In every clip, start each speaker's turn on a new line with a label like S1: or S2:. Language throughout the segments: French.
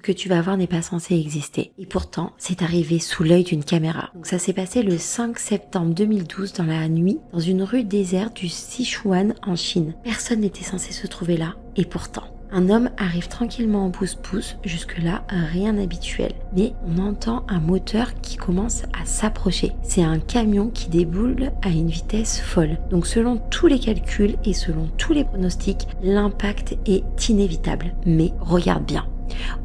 S1: que tu vas voir n'est pas censé exister. Et pourtant, c'est arrivé sous l'œil d'une caméra. Donc ça s'est passé le 5 septembre 2012 dans la nuit, dans une rue déserte du Sichuan en Chine. Personne n'était censé se trouver là, et pourtant. Un homme arrive tranquillement en pouce-pouce, jusque-là rien d'habituel. Mais on entend un moteur qui commence à s'approcher. C'est un camion qui déboule à une vitesse folle. Donc selon tous les calculs et selon tous les pronostics, l'impact est inévitable. Mais regarde bien.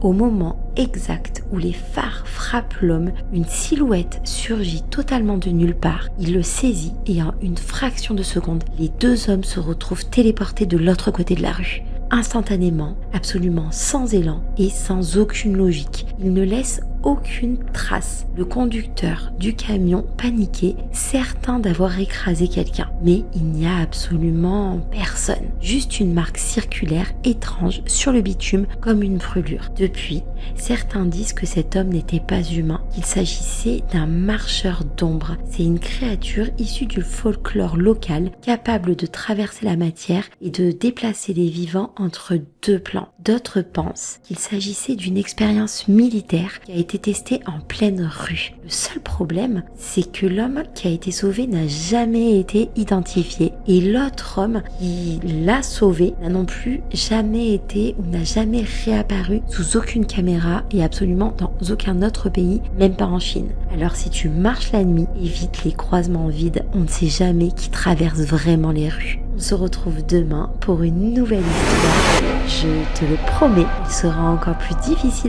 S1: Au moment exact où les phares frappent l'homme, une silhouette surgit totalement de nulle part. Il le saisit et en une fraction de seconde, les deux hommes se retrouvent téléportés de l'autre côté de la rue. Instantanément, absolument sans élan et sans aucune logique. Il ne laisse aucune trace. Le conducteur du camion, paniqué, certain d'avoir écrasé quelqu'un. Mais il n'y a absolument personne. Juste une marque circulaire étrange sur le bitume comme une brûlure. Depuis, certains disent que cet homme n'était pas humain, qu'il s'agissait d'un marcheur d'ombre. C'est une créature issue du folklore local, capable de traverser la matière et de déplacer les vivants entre deux plans. D'autres pensent qu'il s'agissait d'une expérience militaire qui a été testée en pleine rue. Le seul problème, c'est que l'homme qui a été sauvé n'a jamais été identifié et l'autre homme qui l'a sauvé n'a non plus jamais été ou n'a jamais réapparu sous aucune caméra et absolument dans aucun autre pays, même pas en Chine. Alors si tu marches la nuit, évite les croisements vides, on ne sait jamais qui traverse vraiment les rues. On se retrouve demain pour une nouvelle histoire. Je te le promets, il sera encore plus difficile